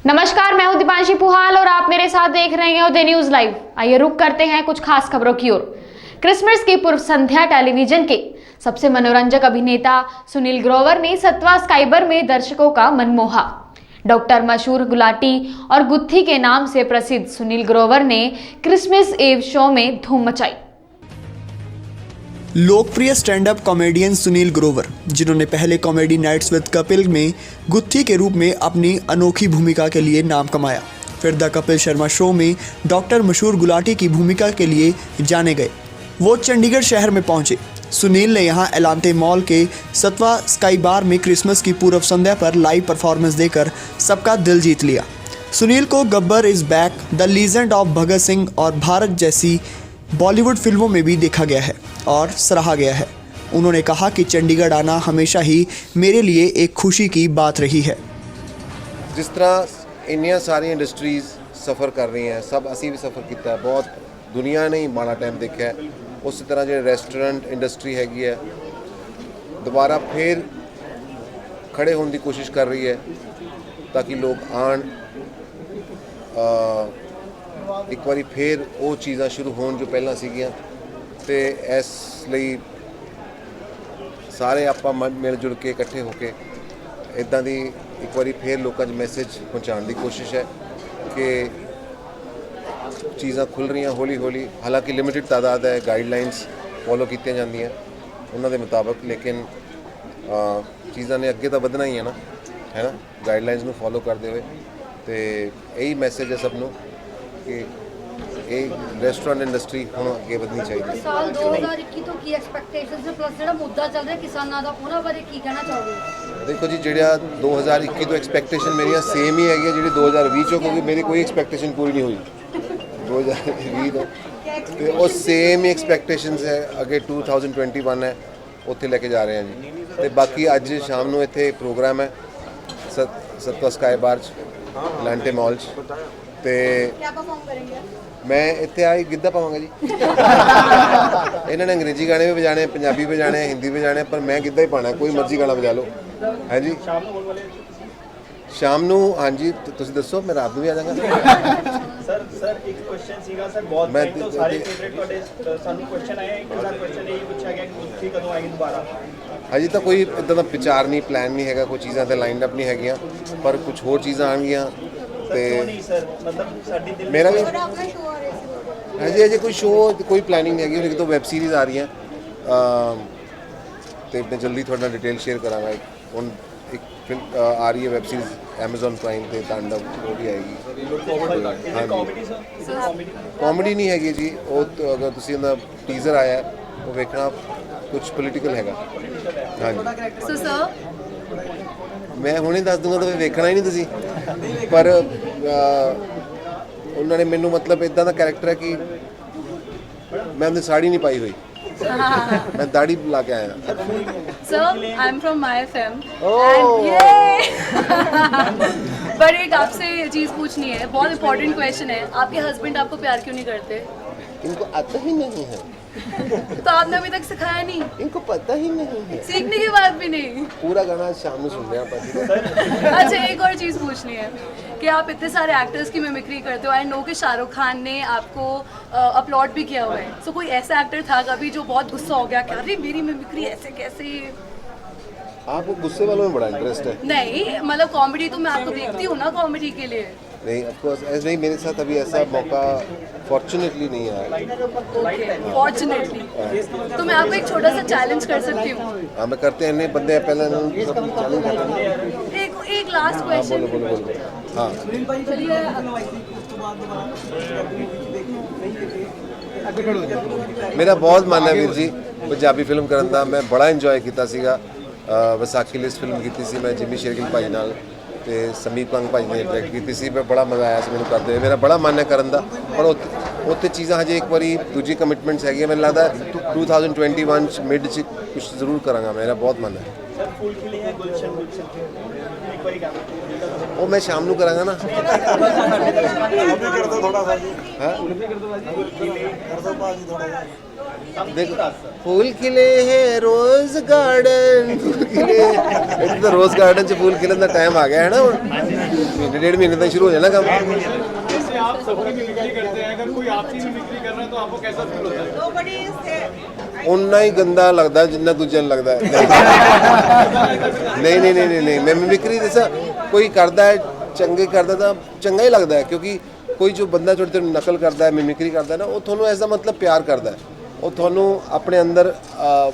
नमस्कार, मैं हूं दीपांशी पुहाल और आप मेरे साथ देख रहे हैं उदय न्यूज लाइव। आइए रुक करते हैं कुछ खास खबरों की ओर। क्रिसमस की पूर्व संध्या टेलीविजन के सबसे मनोरंजक अभिनेता सुनील ग्रोवर ने सत्वा स्काइबर में दर्शकों का मन मोहा। डॉक्टर मशहूर गुलाटी और गुत्थी के नाम से प्रसिद्ध सुनील ग्रोवर ने क्रिसमस ईव शो में धूम मचाई। लोकप्रिय stand up comedian Sunil Grover, जिन्होंने पहले कॉमेडी नाइट्स विद कपिल में गुत्थी के रूप में अपनी अनोखी भूमिका के लिए नाम कमाया, फिर द कपिल शर्मा शो में डॉक्टर मशहूर गुलाटी की भूमिका के लिए जाने गए। वो चंडीगढ़ शहर में पहुंचे। सुनील ने यहां एलांटे मॉल के सत्वा स्काई बार में क्रिसमस की पूर्व संध्या पर लाइव परफॉर्मेंस देकर सबका दिल जीत लिया। सुनील को Gabbar is back, the legend of Bhagat Singh और भारत जैसी बॉलीवुड फिल्मों में भी देखा गया है और सराहा गया है। उन्होंने कहा कि चंडीगढ़ आना हमेशा ही मेरे लिए एक खुशी की बात रही है। जिस तरह इन्नियां सारी इंडस्ट्रीज़ सफ़र कर रही हैं, सब असी भी सफ़र किया है, बहुत दुनिया ने ही माड़ा टाइम देखा है। उस तरह जो रेस्टोरेंट इंडस्ट्री हैगी है दोबारा फिर खड़े होने की कोशिश कर रही है ताकि लोग आन एक बारी फिर वो चीज़ां शुरू होन जो पहला सीगियां। ते इस ਲਈ ਸਾਰੇ ਆਪਾਂ ਮਿਲ ਜੁਲ ਕੇ ਇਕੱਠੇ ਹੋ ਕੇ ਇਦਾਂ ਦੀ ਇੱਕ ਵਾਰੀ ਫੇਰ ਲੋਕਾਂ 'ਚ ਮੈਸੇਜ ਪਹੁੰਚਾਉਣ ਦੀ ਕੋਸ਼ਿਸ਼ ਹੈ ਕਿ ਚੀਜ਼ਾਂ ਖੁੱਲ ਰਹੀਆਂ ਹੌਲੀ ਹੌਲੀ। ਹਾਲਾਂਕਿ ਲਿਮਿਟਡ ਤਾਦਾਦ ਹੈ, ਗਾਈਡਲਾਈਨਸ ਫੋਲੋ ਕੀਤੀਆਂ ਜਾਂਦੀਆਂ ਉਹਨਾਂ ਦੇ ਮੁਤਾਬਕ, ਲੇਕਿਨ ਚੀਜ਼ਾਂ ਨੇ ਅੱਗੇ ਤਾਂ ਵਧਣਾ ਹੀ ਹੈ ਨਾ, ਹੈ ਨਾ, ਗਾਈਡਲਾਈਨਸ ਨੂੰ ਫੋਲੋ ਕਰਦੇ ਹੋਏ। ਤੇ ਇਹੀ ਮੈਸੇਜ ਹੈ ਸਭ ਨੂੰ ਕਿ ਇਹ ਰੈਸਟੋਰੈਂਟ ਇੰਡਸਟਰੀ ਹੁਣ ਅੱਗੇ ਵਧਣੀ ਚਾਹੀਦੀ। ਸਾਲ 2021 ਤੋਂ ਕੀ ਐਕਸਪੈਕਟੇਸ਼ਨਸ ਨੇ, ਪਲੱਸ ਜਿਹੜਾ ਮੁੱਦਾ ਚੱਲ ਰਿਹਾ ਕਿਸਾਨਾਂ ਦਾ, ਉਹਨਾਂ ਬਾਰੇ ਕੀ ਕਹਿਣਾ ਚਾਹੋਗੇ? ਦੇਖੋ ਜੀ, ਜਿਹੜਾ 2021 ਤੋਂ ਐਕਸਪੈਕਟੇਸ਼ਨ ਮੇਰੀਆਂ ਸੇਮ ਹੀ ਹੈਗੀਆਂ ਜਿਹੜੀ 2020 ਚੋਂ, ਕਿਉਂਕਿ ਮੇਰੀ ਕੋਈ ਐਕਸਪੈਕਟੇਸ਼ਨ ਪੂਰੀ ਨਹੀਂ ਹੋਈ 2020 ਤੋਂ, ਤੇ ਉਹ ਸੇਮ ਹੀ ਐਕਸਪੈਕਟੇਸ਼ਨਸ ਹੈ ਅੱਗੇ 2021 ਹੈ, ਉੱਥੇ ਲੈ ਕੇ ਜਾ ਰਹੇ ਹਾਂ ਜੀ। ਤੇ ਬਾਕੀ ਅੱਜ ਸ਼ਾਮ ਨੂੰ ਇੱਥੇ ਪ੍ਰੋਗਰਾਮ ਹੈ ਸਤਵਾ ਸਕਾਈ ਬਾਰ 'ਚ, ਐਲਾਂਟੇ ਮਾਲ 'ਚ, ਤੇ मैं इतने आई गिद्धा पावांगा जी। इन्होंने अंग्रेजी गाने भी बजाने, पंजाबी बजाने, हिंदी बजाने, पर मैं गिद्धा ही पाना, कोई मर्जी गाना बजा लो। है जी शाम ਨੂੰ ਹਾਂਜੀ ਤੁਸੀਂ ਦੱਸੋ, ਮੈਂ ਰਾਤ ਨੂੰ ਵੀ ਆ ਜਾਵਾਂਗਾ। ਸਰ ਇੱਕ ਕੁਐਸਚਨ ਸੀਗਾ ਸਰ, ਬਹੁਤ ਟਾਈਮ ਤੋਂ ਸਾਰੇ ਫੇਵਰੇਟ ਤੁਹਾਡੇ ਸਾਨੂੰ ਕੁਐਸਚਨ ਆਇਆ, ਇੱਕ ਹਜ਼ਾਰ ਕੁਐਸਚਨ ਇਹ ਪੁੱਛਿਆ ਗਿਆ ਕਿ ਗੁੱਥੀ ਕਦੋਂ ਆਏਗੀ ਦੁਬਾਰਾ। ਅਜੇ ਤਾਂ ਕੋਈ ਇਦਾਂ ਦਾ ਵਿਚਾਰ ਨਹੀਂ, ਪਲਾਨ ਨਹੀਂ ਹੈਗਾ, ਕੋਈ ਚੀਜ਼ਾਂ ਤੇ ਲਾਈਨਡ ਅਪ ਨਹੀਂ ਹੈਗੀਆਂ, ਪਰ ਕੁਝ ਹੋਰ ਚੀਜ਼ਾਂ ਆਣਗੀਆਂ। ਤੇ ਮੇਰਾ ਵੀ ਅਜੇ ਕੋਈ ਸ਼ੋਅ ਕੋਈ ਪਲੈਨਿੰਗ ਨਹੀਂ ਹੈਗੀ, ਇੱਕ ਦੋ ਵੈਬ ਸੀਰੀਜ਼ ਆ ਰਹੀਆਂ ਤੇ ਮੈਂ ਜਲਦੀ ਤੁਹਾਡੇ ਨਾਲ ਡਿਟੇਲ ਸ਼ੇਅਰ ਕਰਾਂਗਾ। ਹੁਣ ਇੱਕ ਫਿਲਮ ਆ ਰਹੀ ਹੈ ਵੈਬ ਸੀਰੀਜ਼ ਐਮਾਜ਼ਨ ਪ੍ਰਾਈਮ ਤੇ, ਤਾਂਡਵ, ਉਹ ਵੀ ਆਏਗੀ। ਕਾਮੇਡੀ ਨਹੀਂ ਹੈਗੀ ਜੀ ਉਹ, ਅਗਰ ਤੁਸੀਂ ਉਹਦਾ ਟੀਜ਼ਰ ਆਇਆ ਉਹ ਵੇਖਣਾ, ਕੁਝ ਪੋਲੀਟੀਕਲ ਹੈਗਾ। ਹਾਂਜੀ ਸੋ ਸਰ ਮੈਂ ਹੁਣੇ ਦੱਸ ਦੂੰਗਾ ਤਾਂ ਵੇਖਣਾ ਹੀ ਨਹੀਂ ਤੁਸੀਂ, ਪਰ ਉਹਨਾਂ ਨੇ ਮੈਨੂੰ ਮਤਲਬ ਇਦਾਂ ਦਾ ਕੈਰੈਕਟਰ ਹੈ ਕਿ ਮੈਂ ਉਹਦੀ ਸਾੜੀ ਨਹੀਂ ਪਾਈ ਹੋਈ, मैं दाढ़ी ला के आया। Sir I am from my FM and ये पर एक आपसे चीज़ पूछनी है, बहुत इंपॉर्टेंट क्वेश्चन है। आपके हस्बैंड आपको प्यार क्यों नहीं करते? इनको आता ही नहीं है। तो आपने अभी तक सिखाया नहीं? इनको पता ही नहीं है, सीखने के बाद भी नहीं। पूरा गाना शाम में सुन रहे हैं। अच्छा, एक और चीज़ पूछनी है कि आप इतने सारे एक्टर्स की मिमिक्री करते हो। आई नो कि शाहरुख खान ने आपको अपलॉड भी किया हुआ है। सो कोई ऐसा एक्टर था कभी जो बहुत गुस्सा हो गया कि अरे मेरी मिमिक्री ऐसे कैसे? आपको गुस्से वालों में बड़ा इंटरेस्ट है? नहीं, मतलब कॉमेडी तो मैं आपको देखती हूँ ना, कॉमेडी के लिए। नहीं, ऑफ कोर्स ऐसे नहीं, मेरे साथ अभी ऐसा मौका फॉर्चुनेटली नहीं आया। फॉर्चुनेटली तो मैं आपको एक छोटा सा चैलेंज कर सकती हूँ। हाँ, मैं करते हैं बंदे पहले चैलेंज करते हैं। एक लास्ट क्वेश्चन। बोलो बोलो बोलो। हाँ मेरा बहुत मन है वीर जी पंजाबी फिल्म करन दा। मैं बड़ा इंजॉय किया सीगा विसाखी लिस्ट फिल्म की सी मैं जिमी शेरगिल भाई नाल ते समीप कंग भाई ने डायरेक्ट की सी। मैं बड़ा मज़ा आया मैंने करते हुए, मेरा बड़ा मन है करन दा, पर उत्थे चीज़ां हजे एक बारी दूजी कमिटमेंट्स हैगी। मैंने लगता 2021 मिड च कुछ जरूर करांगा, मेरा बहुत मन है। ਉਹ ਮੈਂ ਸ਼ਾਮ ਨੂੰ ਕਰਾਂਗਾ ਨਾ। देखो फूल खिले हैं रोज गार्डन, फूल खिले तो रोज गार्डन च फूल खिलन का टाइम आ गया है ना, महीने डेढ़ महीने तक शुरू हो जाना काम। जैसे आप सबकी बिक्री करते हैं, अगर कोई आपकी भी बिक्री कर रहा है तो आपको कैसा फील होता है? उन्ना ही गंदा लगता है जिन्ना दूजे ਨੂੰ लगता है। नहीं मैं मिमिक्री जैसा कोई करता है चंगे करता तो चंगा ही लगता है, क्योंकि कोई जो बंदा थोड़ी थोड़ी नकल करता है, मिमिक्री करता है ना, वो थोड़ा ऐसा मतलब प्यार करता है, ਉਹ ਤੁਹਾਨੂੰ ਆਪਣੇ ਅੰਦਰ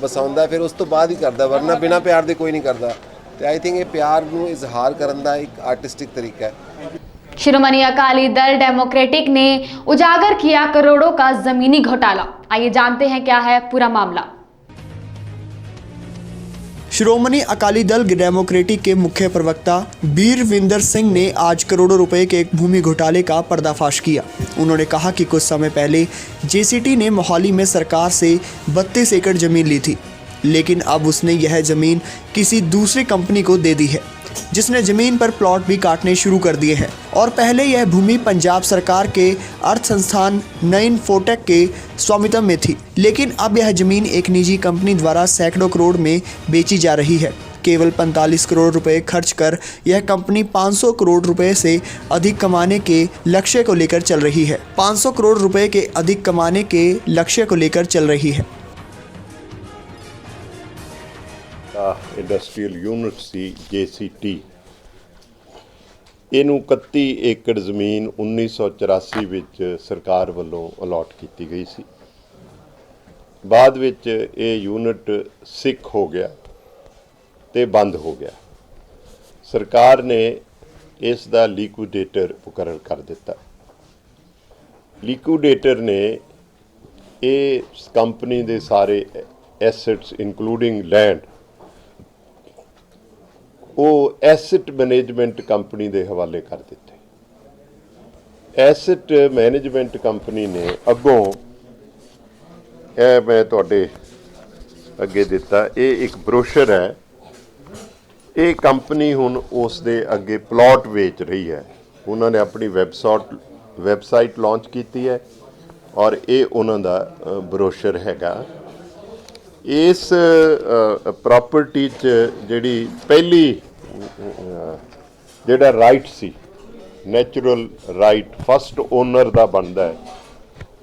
ਵਸਾਉਂਦਾ, ਫਿਰ ਉਸ ਤੋਂ ਬਾਅਦ ਹੀ ਕਰਦਾ, ਵਰਨਾ ਬਿਨਾ ਪਿਆਰ ਦੇ ਕੋਈ ਨਹੀਂ ਕਰਦਾ। ਤੇ ਆਈ ਥਿੰਕ ਇਹ ਪਿਆਰ ਨੂੰ ਇਜ਼ਹਾਰ ਕਰਨ ਦਾ ਇੱਕ ਆਰਟਿਸਟਿਕ ਤਰੀਕਾ ਹੈ। शिरोमणि अकाली दल डेमोक्रेटिक ने उजागर किया करोड़ों का जमीनी घोटाला। आइए जानते हैं क्या है पूरा मामला। श्रोमणी अकाली दल डेमोक्रेटिक के मुख्य प्रवक्ता बीरविंदर सिंह ने आज करोड़ों रुपए के एक भूमि घोटाले का पर्दाफाश किया। उन्होंने कहा कि कुछ समय पहले जेसीटी ने मोहाली में सरकार से 32 एकड़ ज़मीन ली थी, लेकिन अब उसने यह ज़मीन किसी दूसरी कंपनी को दे दी है, जिसने ज़मीन पर प्लॉट भी काटने शुरू कर दिए हैं। और पहले यह भूमि पंजाब सरकार के अर्थ संस्थान इन्फोटेक के स्वामित्व में थी, लेकिन अब यह ज़मीन एक निजी कंपनी द्वारा सैकड़ों करोड़ में बेची जा रही है। केवल 45 करोड़ रुपए खर्च कर यह कंपनी 500 करोड़ रुपए से अधिक कमाने के लक्ष्य को लेकर चल रही है। 500 करोड़ रुपए के अधिक कमाने के लक्ष्य को लेकर चल रही है। इंडस्ट्रीयल यूनिट सी JCT, ਇਹਨੂੰ 31 ਏਕੜ ਜ਼ਮੀਨ 1984 ਵਿੱਚ ਸਰਕਾਰ ਵੱਲੋਂ ਅਲਾਟ ਕੀਤੀ ਗਈ ਸੀ। ਬਾਅਦ ਵਿੱਚ ਇਹ ਯੂਨਿਟ ਸਿੱਖ ਹੋ ਗਿਆ ਤੇ ਬੰਦ ਹੋ ਗਿਆ। ਸਰਕਾਰ ਨੇ ਇਸ ਦਾ ਲਿਕੁਇਡੇਟਰ ਮੁਕਰਰ ਕਰ ਦਿੱਤਾ। ਲਿਕੁਇਡੇਟਰ ਨੇ ਇਹ ਕੰਪਨੀ ਦੇ ਸਾਰੇ ਐਸੈਟਸ ਇਨਕਲੂਡਿੰਗ ਲੈਂਡ ਉਹ ਐਸੈਟ ਮੈਨੇਜਮੈਂਟ ਕੰਪਨੀ ਦੇ ਹਵਾਲੇ ਕਰ ਦਿੱਤੇ। ਐਸੈਟ ਮੈਨੇਜਮੈਂਟ ਕੰਪਨੀ ਨੇ ਅੱਗੋਂ ਇਹ ਮੈਂ ਤੁਹਾਡੇ ਅੱਗੇ ਦਿੱਤਾ, ਇਹ ਇੱਕ ਬਰੋਸ਼ਰ ਹੈ। ਇਹ ਕੰਪਨੀ ਹੁਣ ਉਸ ਦੇ ਅੱਗੇ ਪਲਾਟ ਵੇਚ ਰਹੀ ਹੈ। ਉਹਨਾਂ ਨੇ ਆਪਣੀ ਵੈਬਸਾਈਟ ਲਾਂਚ ਕੀਤੀ ਹੈ ਔਰ ਇਹ ਉਹਨਾਂ ਦਾ ਬਰੋਸ਼ਰ ਹੈਗਾ। ਇਸ ਪ੍ਰੋਪਰਟੀ 'ਚ ਜਿਹੜੀ ਪਹਿਲੀ ਜਿਹੜਾ ਰਾਈਟ ਸੀ, ਨੈਚੁਰਲ ਰਾਈਟ ਫਸਟ ਓਨਰ ਦਾ ਬਣਦਾ ਹੈ,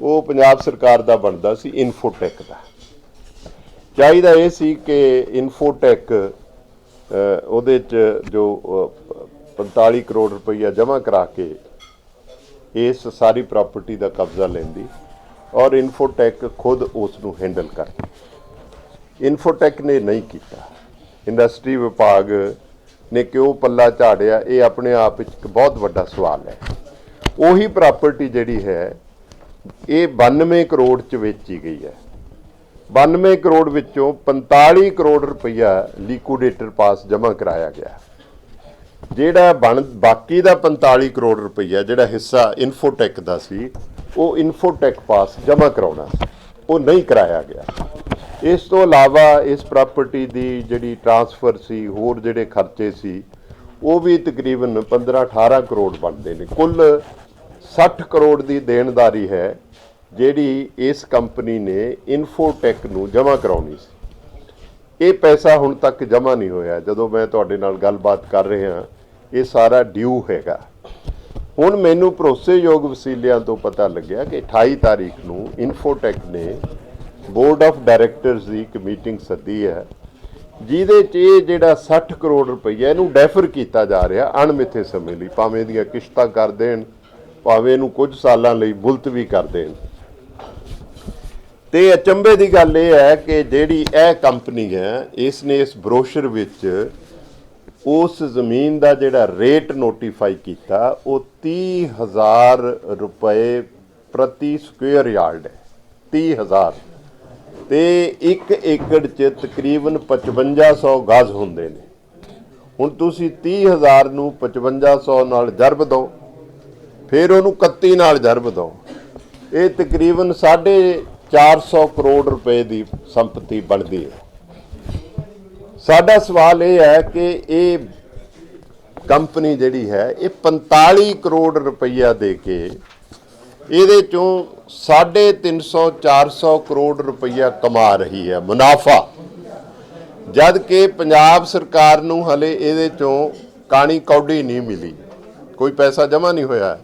ਉਹ ਪੰਜਾਬ ਸਰਕਾਰ ਦਾ ਬਣਦਾ ਸੀ ਇਨਫੋਟੈਕ ਦਾ। ਚਾਹੀਦਾ ਇਹ ਸੀ ਕਿ ਇਨਫੋਟੈਕ ਉਹਦੇ 'ਚ ਜੋ 45 ਕਰੋੜ ਰੁਪਈਆ ਜਮ੍ਹਾਂ ਕਰਾ ਕੇ ਇਸ ਸਾਰੀ ਪ੍ਰਾਪਰਟੀ ਦਾ ਕਬਜ਼ਾ ਲੈਂਦੀ ਔਰ ਇਨਫੋਟੈਕ ਖੁਦ ਉਸ ਨੂੰ ਹੈਂਡਲ ਕਰਦੀ। ਇਨਫੋਟੈਕ ਨੇ ਨਹੀਂ ਕੀਤਾ। ਇੰਡਸਟਰੀ ਵਿਭਾਗ ਨੇ ਕਿਉਂ ਪੱਲਾ ਝਾੜਿਆ, ਇਹ ਆਪਣੇ ਆਪ ਵਿੱਚ ਇੱਕ ਬਹੁਤ ਵੱਡਾ ਸਵਾਲ ਹੈ। ਉਹੀ ਪ੍ਰਾਪਰਟੀ ਜਿਹੜੀ ਹੈ ਇਹ 92 ਕਰੋੜ 'ਚ ਵੇਚੀ ਗਈ ਹੈ। 92 ਕਰੋੜ ਵਿੱਚੋਂ 45 ਕਰੋੜ ਰੁਪਈਆ ਲਿਕੁਇਡੇਟਰ ਪਾਸ ਜਮ੍ਹਾਂ ਕਰਾਇਆ ਗਿਆ। ਜਿਹੜਾ ਬਾਕੀ ਦਾ 45 ਕਰੋੜ ਰੁਪਈਆ ਜਿਹੜਾ ਹਿੱਸਾ ਇਨਫੋਟੈਕ ਦਾ ਸੀ, ਉਹ ਇਨਫੋਟੈਕ ਪਾਸ ਜਮ੍ਹਾਂ ਕਰਾਉਣਾ ਸੀ, ਉਹ ਨਹੀਂ ਕਰਾਇਆ ਗਿਆ। ਇਸ ਤੋਂ ਇਲਾਵਾ ਇਸ ਪ੍ਰਾਪਰਟੀ ਦੀ ਜਿਹੜੀ ਟ੍ਰਾਂਸਫਰ ਸੀ, ਹੋਰ ਜਿਹੜੇ ਖਰਚੇ ਸੀ, ਉਹ ਵੀ ਤਕਰੀਬਨ 15-18 ਕਰੋੜ ਬਣਦੇ ਨੇ। ਕੁੱਲ 60 ਕਰੋੜ ਦੀ ਦੇਣਦਾਰੀ ਹੈ ਜਿਹੜੀ ਇਸ ਕੰਪਨੀ ਨੇ ਇਨਫੋਟੈਕ ਨੂੰ ਜਮ੍ਹਾਂ ਕਰਾਉਣੀ ਸੀ। ਇਹ ਪੈਸਾ ਹੁਣ ਤੱਕ ਜਮ੍ਹਾਂ ਨਹੀਂ ਹੋਇਆ। ਜਦੋਂ ਮੈਂ ਤੁਹਾਡੇ ਨਾਲ ਗੱਲਬਾਤ ਕਰ ਰਿਹਾ, ਇਹ ਸਾਰਾ ਡਿਊ ਹੈਗਾ। ਹੁਣ ਮੈਨੂੰ ਭਰੋਸੇਯੋਗ ਵਸੀਲਿਆਂ ਤੋਂ ਪਤਾ ਲੱਗਿਆ ਕਿ 28 ਤਾਰੀਖ ਨੂੰ ਇਨਫੋਟੈਕ ਨੇ ਬੋਰਡ ਆਫ ਡਾਇਰੈਕਟਰਸ ਦੀ ਇੱਕ ਮੀਟਿੰਗ ਸੱਦੀ ਹੈ, ਜਿਹਦੇ 'ਚ ਇਹ ਜਿਹੜਾ 60 ਕਰੋੜ ਰੁਪਈਆ ਇਹਨੂੰ ਡੈਫਰ ਕੀਤਾ ਜਾ ਰਿਹਾ ਅਣਮਿੱਥੇ ਸਮੇਂ ਲਈ, ਭਾਵੇਂ ਦੀਆਂ ਕਿਸ਼ਤਾਂ ਕਰ ਦੇਣ, ਭਾਵੇਂ ਇਹਨੂੰ ਕੁਝ ਸਾਲਾਂ ਲਈ ਮੁਲਤਵੀ ਕਰ ਦੇਣ। ਤੇ ਅਚੰਭੇ ਦੀ ਗੱਲ ਇਹ ਹੈ ਕਿ ਜਿਹੜੀ ਇਹ ਕੰਪਨੀ ਹੈ, ਇਸ ਨੇ ਇਸ ਬਰੋਸ਼ਰ ਵਿੱਚ ਉਸ ਜ਼ਮੀਨ ਦਾ ਜਿਹੜਾ ਰੇਟ ਨੋਟੀਫਾਈ ਕੀਤਾ, ਉਹ 30,000 ਰੁਪਏ ਪ੍ਰਤੀ ਸਕੁਅਰ ਯਾਰਡ ਹੈ। 30,000 ਤੇ 1 ਏਕੜ 'ਚ ਤਕਰੀਬਨ 5500 ਗਜ਼ ਹੁੰਦੇ ਨੇ। ਹੁਣ ਤੁਸੀਂ 30,000 ਨੂੰ 5500 ਨਾਲ ਜਰਬ ਦਿਓ, ਫਿਰ ਉਹਨੂੰ 31 ਨਾਲ ਜਰਬ ਦਿਓ, ਇਹ ਤਕਰੀਬਨ 450 ਕਰੋੜ ਰੁਪਏ ਦੀ ਸੰਪਤੀ ਬਣਦੀ ਹੈ। ਸਾਡਾ ਸਵਾਲ ਇਹ ਹੈ ਕਿ ਇਹ ਕੰਪਨੀ ਜਿਹੜੀ ਹੈ ਇਹ 45 ਕਰੋੜ ਰੁਪਈਆ ਦੇ ਕੇ ਇਹਦੇ ਚੋਂ 350 400 ਕਰੋੜ ਰੁਪਈਆ ਕਮਾ ਰਹੀ ਹੈ ਮੁਨਾਫਾ, ਜਦ ਕਿ ਪੰਜਾਬ ਸਰਕਾਰ ਨੂੰ ਹਲੇ ਇਹਦੇ ਚੋਂ ਕਾਣੀ ਕੌਡੀ ਨਹੀਂ ਮਿਲੀ, ਕੋਈ ਪੈਸਾ ਜਮ੍ਹਾਂ ਨਹੀਂ ਹੋਇਆ।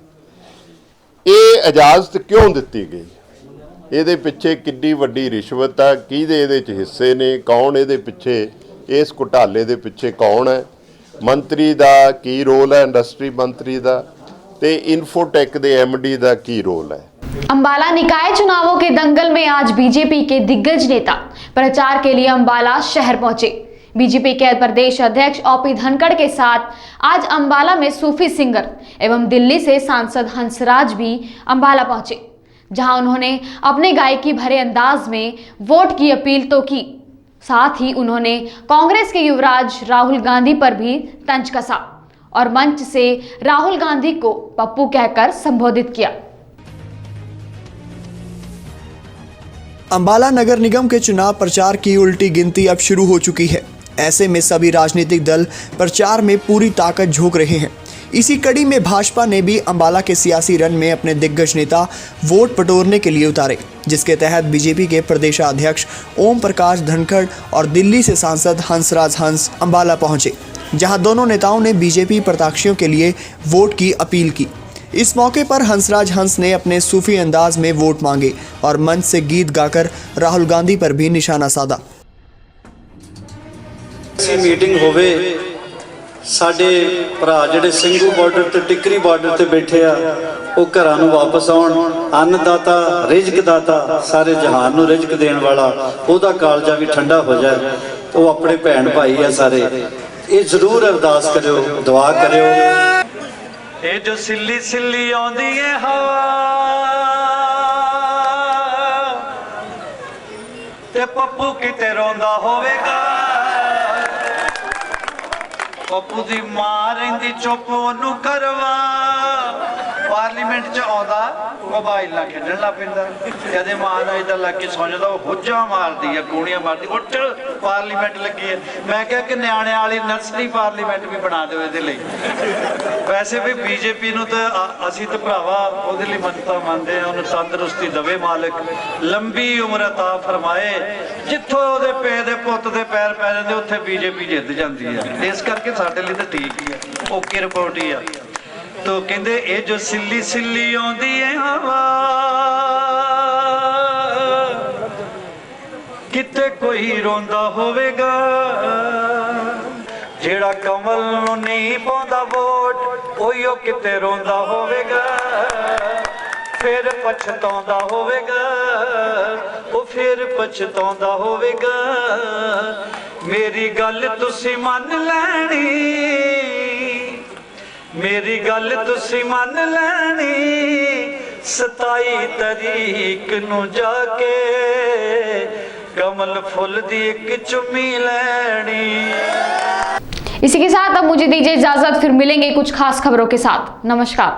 ਇਹ ਇਜਾਜ਼ਤ ਕਿਉਂ ਦਿੱਤੀ ਗਈ? ਇਹਦੇ ਪਿੱਛੇ ਕਿੰਨੀ ਵੱਡੀ ਰਿਸ਼ਵਤ ਹੈ, ਕਿਹਦੇ ਇਹਦੇ 'ਚ ਹਿੱਸੇ ਨੇ, ਕੌਣ ਇਹਦੇ ਪਿੱਛੇ, ਇਸ ਘੁਟਾਲੇ ਦੇ ਪਿੱਛੇ ਕੌਣ ਹੈ, ਮੰਤਰੀ ਦਾ ਕੀ ਰੋਲ है, इंडस्ट्री मंत्री का ते इन्फोटेक के एमडी का की रोल है। अंबाला निकाय चुनावों के दंगल में आज बीजेपी के दिग्गज नेता प्रचार के लिए अंबाला शहर पहुंचे। बीजेपी के प्रदेश अध्यक्ष ओपी धनखड़ के साथ आज अंबाला में सूफी सिंगर एवं दिल्ली से सांसद हंसराज भी अंबाला पहुंचे, जहां उन्होंने अपने गायकी भरे अंदाज में वोट की अपील तो की, साथ ही उन्होंने कांग्रेस के युवराज राहुल गांधी पर भी तंज कसा और मंच से राहुल गांधी को पप्पू कहकर संबोधित किया। अंबाला नगर निगम के चुनाव प्रचार की उल्टी गिनती अब शुरू हो चुकी है। ऐसे में सभी राजनीतिक दल प्रचार में पूरी ताकत झोंक रहे हैं। इसी कड़ी में भाजपा ने भी अंबाला के सियासी रण में अपने दिग्गज नेता वोट बटोरने के लिए उतारे, जिसके तहत बीजेपी के प्रदेशाध्यक्ष ओम प्रकाश धनखड़ और दिल्ली से सांसद हंसराज हंस अंबाला पहुंचे, जहां दोनों नेताओं ने बीजेपी प्रत्याशियों के लिए वोट की अपील की। इस मौके पर हंसराज हंस ने अपने सूफी अंदाज में वोट मांगे और मंच से गीत गाकर राहुल गांधी पर भी निशाना साधा। मीटिंग होवे साडे भरा जिहड़े ਸਿੰਘੂ ਬਾਰਡਰ ਤੇ ਟਿਕਰੀ ਬਾਰਡਰ ਤੇ ਬੈਠੇ ਆ ਉਹ ਘਰਾਂ ਨੂੰ ਵਾਪਸ ਆਉਣ। ਅੰਨਦਾਤਾ ਰਿਜ਼ਕ ਦਾਤਾ ਸਾਰੇ ਜਹਾਨ ਨੂੰ ਰਿਜ਼ਕ ਦੇਣ ਵਾਲਾ ਉਹਦਾ ਕਾਲਜਾ ਵੀ ਠੰਡਾ ਹੋ ਜਾਏ। ਉਹ ਆਪਣੇ ਭੈਣ ਭਾਈ ਆ ਸਾਰੇ, ਇਹ ਜ਼ਰੂਰ ਅਰਦਾਸ ਕਰਿਓ, ਦੁਆ ਕਰਿਓ। ਇਹ ਜੋ ਸਿੱਲੀ ਸਿੱਲੀ ਆਉਂਦੀ ਏ ਹਵਾ ਤੇ ਪੱਪੂ ਕਿਤੇ ਰੋਂਦਾ ਹੋਵੇਗਾ। पप्पू की मां रही चुप ओनू करवा पार्लीमेंट च आउंदा मोबाइल ना खेडन लग पैंदा जदे मां दा इधर लग के सौ जांदा हुज्जा मारदी है गोलियां मारदी उठ पार्लीमेंट लगी है। मैं कहा कि न्याणे वाली नर्सरी पार्लीमेंट भी बना दो इहदे लई। वैसे भी बीजेपी नूं तां असीं तां भरावा ओहदे लई मन्नतां मंनदे हां, उहनूं तंदरुस्ती दवे मालिक, लंबी उम्र अता फरमाए। जिथों ओहदे पे दे पुੱਤ दे पैर पै जांदे उत्थे बीजेपी जिੱਤ ਜਾਂਦੀ है। इस करके साडे लई तां ठीक ही है, ओके रिपोर्ट ही है। तो कहते ये जो सिल्ली सिल्ली आउंदी है हवा किते कोई रोंदा होवेगा। जेड़ा कमल नूं नहीं पाउंदा वोट ओहिओ किते रोंदा होवेगा। फिर पछताउंदा होवेगा, ओ फिर पछताउंदा होवेगा। मेरी गल तुसी मन लैनी, मेरी गल तुसी मन लैनी। 27 तारीख नूं जाके कमल फुल दी एक चुम्मी लैनी। इसी के साथ अब मुझे दीजिए इजाजत, फिर मिलेंगे कुछ खास खबरों के साथ। नमस्कार।